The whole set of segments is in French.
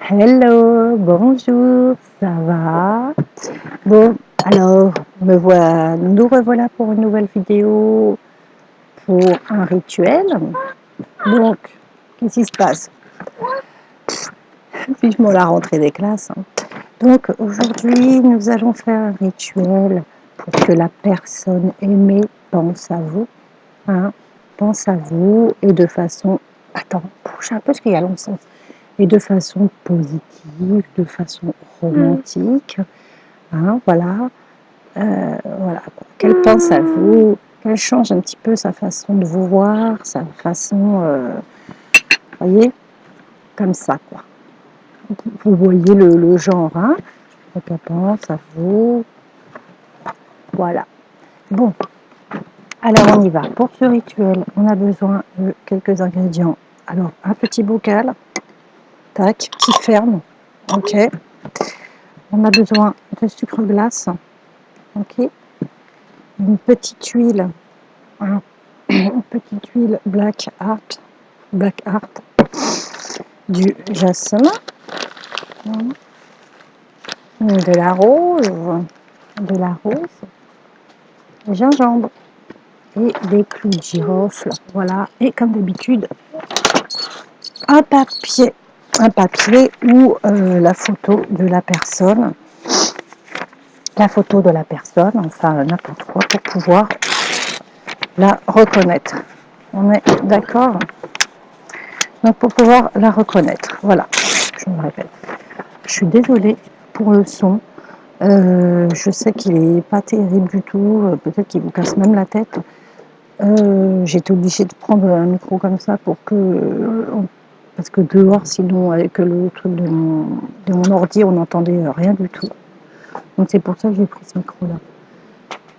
Hello, bonjour, ça va? Bon, alors, nous revoilà pour une nouvelle vidéo pour un rituel. Donc, qu'est-ce qui se passe? Vivement la rentrée des classes, hein. Donc, aujourd'hui, nous allons faire un rituel pour que la personne aimée pense à vous, hein, pense à vous et de façon... Attends, bouge un peu parce qu'il y a longtemps. Et de façon positive, de façon romantique, hein, voilà, voilà, qu'elle pense à vous, qu'elle change un petit peu sa façon de vous voir, sa façon, voyez, comme ça, quoi. Vous voyez le genre, hein, qu'elle pense à vous, voilà. Bon, alors on y va. Pour ce rituel, on a besoin de quelques ingrédients. Alors, un petit bocal, tac, qui ferme, ok. On a besoin de sucre glace, ok. Une petite huile, hein, une petite huile Black Heart, du jasmin, de la rose, gingembre et des clous de girofle, voilà. Et comme d'habitude, un papier ou la photo de la personne, enfin n'importe quoi pour pouvoir la reconnaître. On est d'accord? Donc pour pouvoir la reconnaître, voilà, je me répète. Je suis désolée pour le son. Je sais qu'il n'est pas terrible du tout. Peut-être qu'il vous casse même la tête. J'ai été obligée de prendre un micro comme ça parce que dehors, sinon, avec le truc de mon ordi, on n'entendait rien du tout. Donc c'est pour ça que j'ai pris ce micro-là.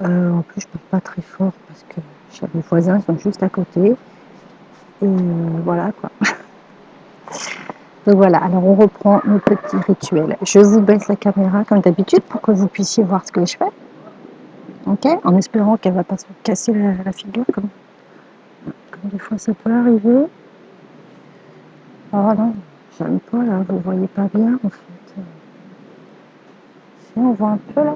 En plus, je ne parle pas très fort parce que mes voisins sont juste à côté. Et voilà, quoi. Donc voilà, alors on reprend nos petits rituels. Je vous baisse la caméra comme d'habitude pour que vous puissiez voir ce que je fais. Ok, en espérant qu'elle ne va pas se casser la figure comme des fois ça peut arriver. Oh non, j'aime pas là, vous voyez pas bien en fait. Si on voit un peu là.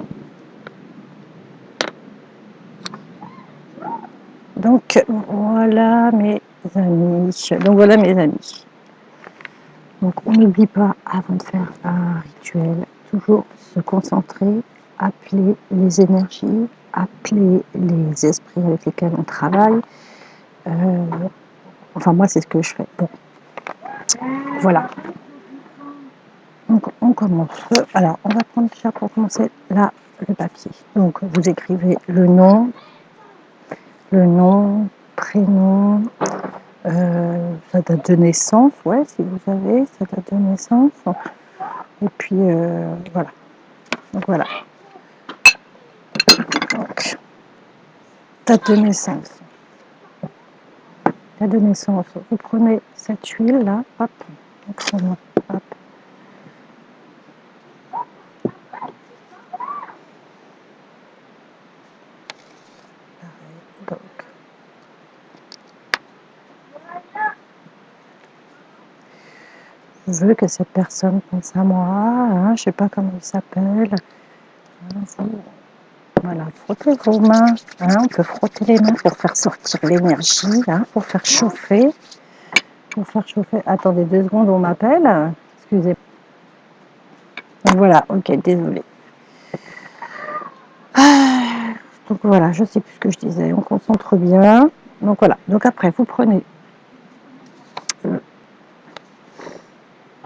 Donc voilà mes amis. Donc on n'oublie pas avant de faire un rituel, toujours se concentrer, appeler les énergies, appeler les esprits avec lesquels on travaille. Enfin moi c'est ce que je fais. Bon, voilà. Donc on commence. Alors on va prendre déjà pour commencer là le papier. Donc vous écrivez le nom, prénom, sa date de naissance, ouais si vous avez sa date de naissance. Et puis voilà. Donc voilà. Donc, date de naissance. Date de naissance. Vous prenez cette huile là, hop, donc hop. Donc, je veux que cette personne pense à moi, hein, je ne sais pas comment il s'appelle. Voilà, frottez vos mains, hein, on peut frotter les mains pour faire sortir l'énergie, hein, pour faire chauffer. Attendez 2 secondes, on m'appelle. Excusez-moi. Voilà, ok, désolé. Donc voilà, je ne sais plus ce que je disais, on concentre bien. Donc voilà, donc après vous prenez,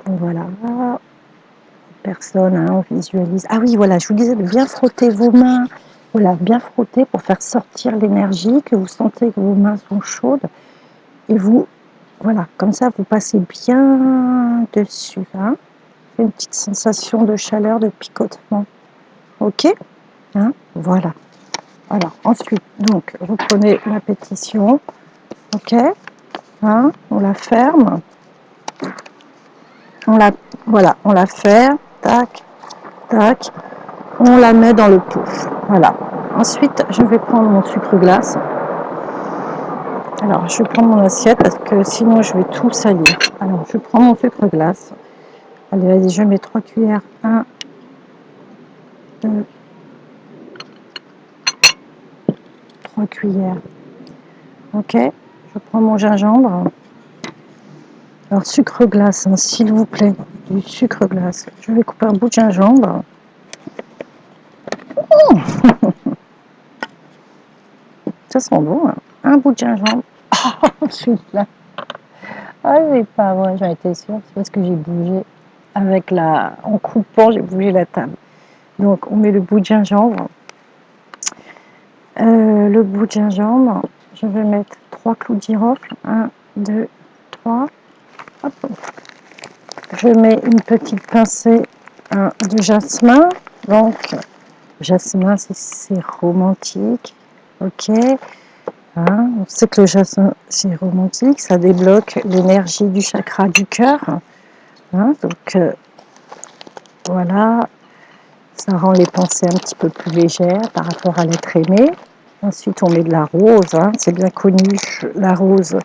voilà, personne, hein, on visualise. Ah oui, voilà, je vous disais de bien frotter vos mains, voilà, bien frotter pour faire sortir l'énergie, que vous sentez que vos mains sont chaudes. Et vous, voilà, comme ça vous passez bien dessus, hein. Une petite sensation de chaleur, de picotement. Ok, hein, voilà. Alors ensuite, donc, vous prenez la pétition, ok, hein, on la ferme, on la ferme, tac, tac, on la met dans le pot, voilà. Ensuite, je vais prendre mon sucre glace. Alors, je vais prendre mon assiette parce que sinon je vais tout salir. Alors, je prends mon sucre glace, Allez, vas-y, je mets 3 cuillères. 1, 2, 3 cuillères. Ok, je prends mon gingembre. Alors, sucre glace, hein, s'il vous plaît, du sucre glace. Je vais couper un bout de gingembre. Ça sent bon, hein. Un bout de gingembre. Oh, je suis là. Ah, c'est pas vrai, j'en étais sûre. C'est parce que j'ai bougé avec la... En coupant, j'ai bougé la table. Donc, on met le bout de gingembre. Le bout de gingembre, je vais mettre 3 clous de girofle. 1, 2, 3. Hop. Je mets une petite pincée de jasmin. Donc, jasmin, c'est romantique. Ok. Hein, on sait que le jasmin, c'est romantique. Ça débloque l'énergie du chakra du cœur. Hein, donc, voilà. Ça rend les pensées un petit peu plus légères par rapport à l'être aimé. Ensuite, on met de la rose. Hein, c'est bien connu. La rose,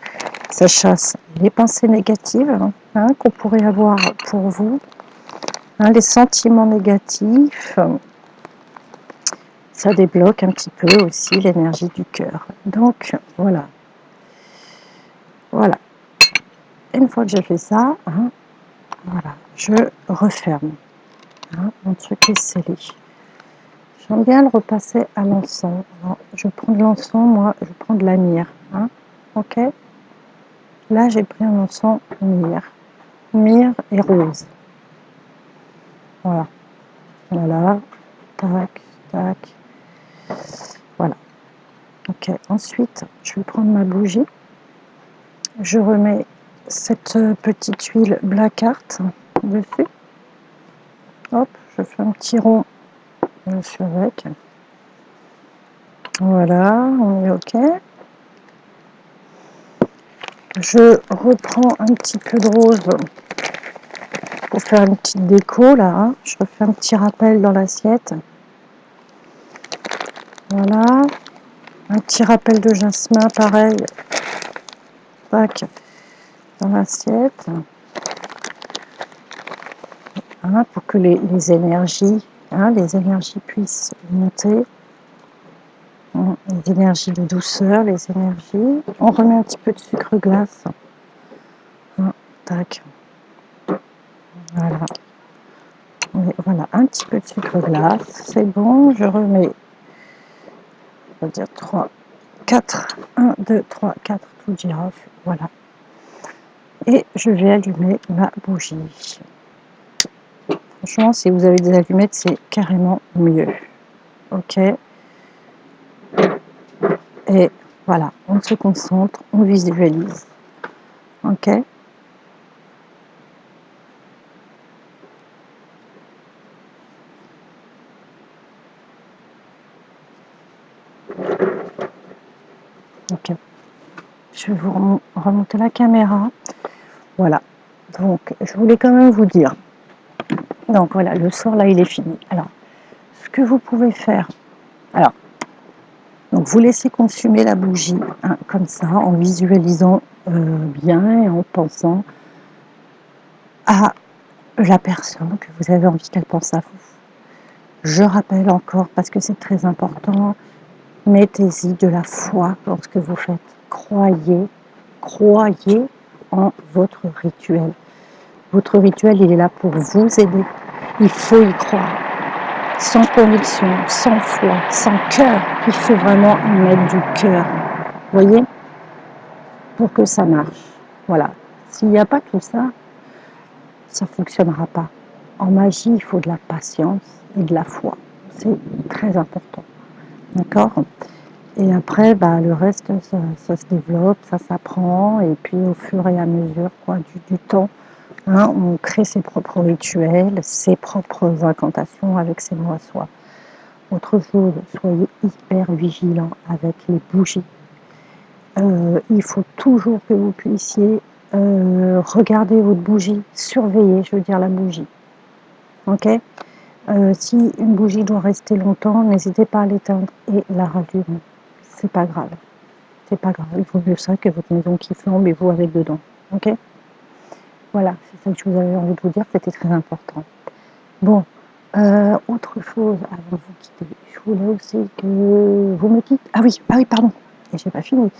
ça chasse les pensées négatives hein, qu'on pourrait avoir pour vous. Hein, les sentiments négatifs. Ça débloque un petit peu aussi l'énergie du cœur. Donc, voilà. Voilà. Une fois que j'ai fait ça, hein, voilà, je referme. Hein, mon truc est scellé. J'aime bien le repasser à l'encens. Alors, je prends de l'encens, moi, je prends de la myrrhe. Hein, ok. Là, j'ai pris un encens myrrhe. Myrrhe et rose. Voilà. Voilà. Tac, tac. Voilà. Ok. Ensuite, je vais prendre ma bougie. Je remets cette petite huile Black Art dessus. Hop, je fais un petit rond dessus avec. Voilà, on est ok. Je reprends un petit peu de rose pour faire une petite déco là. Hein. Je refais un petit rappel dans l'assiette. Voilà. Un petit rappel de jasmin, pareil. Tac, dans l'assiette. Hein, pour que les énergies puissent monter. Les énergies de douceur, les énergies. On remet un petit peu de sucre glace. Hein, tac. Voilà. Voilà, un petit peu de sucre glace. C'est bon, je remets, on va dire 3, 4, 1, 2, 3, 4 clous de girofle. Voilà. Et je vais allumer ma bougie. Franchement, si vous avez des allumettes, c'est carrément mieux. Ok. Et voilà, on se concentre, on visualise. Ok. Ok. Je vais vous remonter la caméra. Voilà. Donc, je voulais quand même vous dire. Donc voilà, le sort là, il est fini. Alors, ce que vous pouvez faire. Alors, donc vous laissez consumer la bougie hein, comme ça, en visualisant bien et en pensant à la personne que vous avez envie qu'elle pense à vous. Je rappelle encore, parce que c'est très important, mettez-y de la foi dans ce que vous faites. Croyez en votre rituel. Votre rituel, il est là pour vous aider. Il faut y croire. Sans conviction, sans foi, sans cœur. Il faut vraiment y mettre du cœur. Voyez ? Pour que ça marche. Voilà. S'il n'y a pas tout ça, ça ne fonctionnera pas. En magie, il faut de la patience et de la foi. C'est très important. D'accord ? Et après, le reste, ça se développe, ça s'apprend. Et puis, au fur et à mesure du temps, hein, on crée ses propres rituels, ses propres incantations avec ses mots à soi. Autre chose, soyez hyper vigilants avec les bougies. Il faut toujours que vous puissiez regarder votre bougie, surveiller, je veux dire la bougie. Ok ? Si une bougie doit rester longtemps, n'hésitez pas à l'éteindre et la rallumer. C'est pas grave. C'est pas grave. Il vaut mieux ça que votre maison qui flambe et vous avec dedans. Ok ? Voilà, c'est ça que je vous avais envie de vous dire, c'était très important. Bon, autre chose avant de vous quitter, je voulais aussi que vous me dites ah oui, pardon, et j'ai pas fini.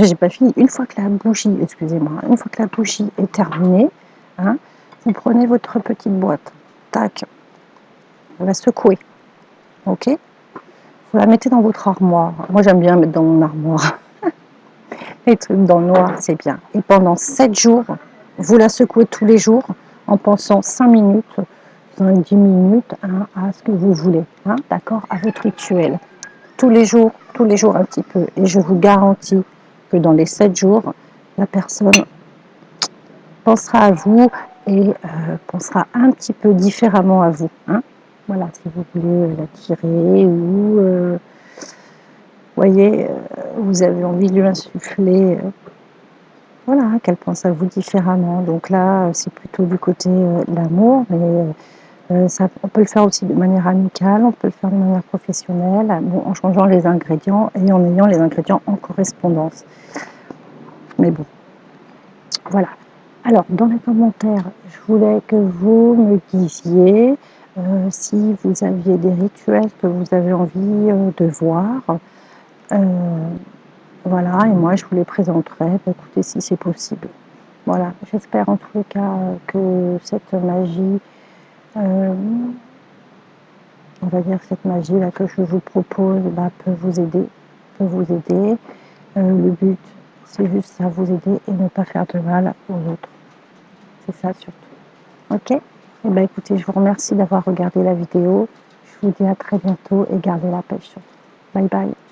J'ai pas fini. Une fois que la bougie, excusez-moi, une fois que la bougie est terminée, hein, vous prenez votre petite boîte, tac, vous la secouez, ok? Vous la mettez dans votre armoire. Moi, j'aime bien mettre dans mon armoire. Les trucs dans le noir, c'est bien. Et pendant 7 jours, vous la secouez tous les jours en pensant 5 minutes, 10 minutes hein, à ce que vous voulez, hein, d'accord, à votre rituel. Tous les jours un petit peu. Et je vous garantis que dans les 7 jours, la personne pensera à vous et pensera un petit peu différemment à vous. Hein. Voilà, si vous voulez l'attirer ou, voyez, vous avez envie de lui insuffler, voilà, qu'elle pense à vous différemment. Donc là, c'est plutôt du côté de l'amour, mais ça, on peut le faire aussi de manière amicale, on peut le faire de manière professionnelle, bon, en changeant les ingrédients et en ayant les ingrédients en correspondance. Mais bon, voilà. Alors, dans les commentaires, je voulais que vous me disiez si vous aviez des rituels que vous avez envie de voir. Voilà, et moi, je vous les présenterai, écoutez, si c'est possible. Voilà, j'espère en tous les cas que cette magie, on va dire cette magie là que je vous propose, peut vous aider, le but, c'est juste ça, vous aider et ne pas faire de mal aux autres. C'est ça surtout. Ok? Eh bien écoutez, je vous remercie d'avoir regardé la vidéo. Je vous dis à très bientôt et gardez la pêche surtout. Bye bye.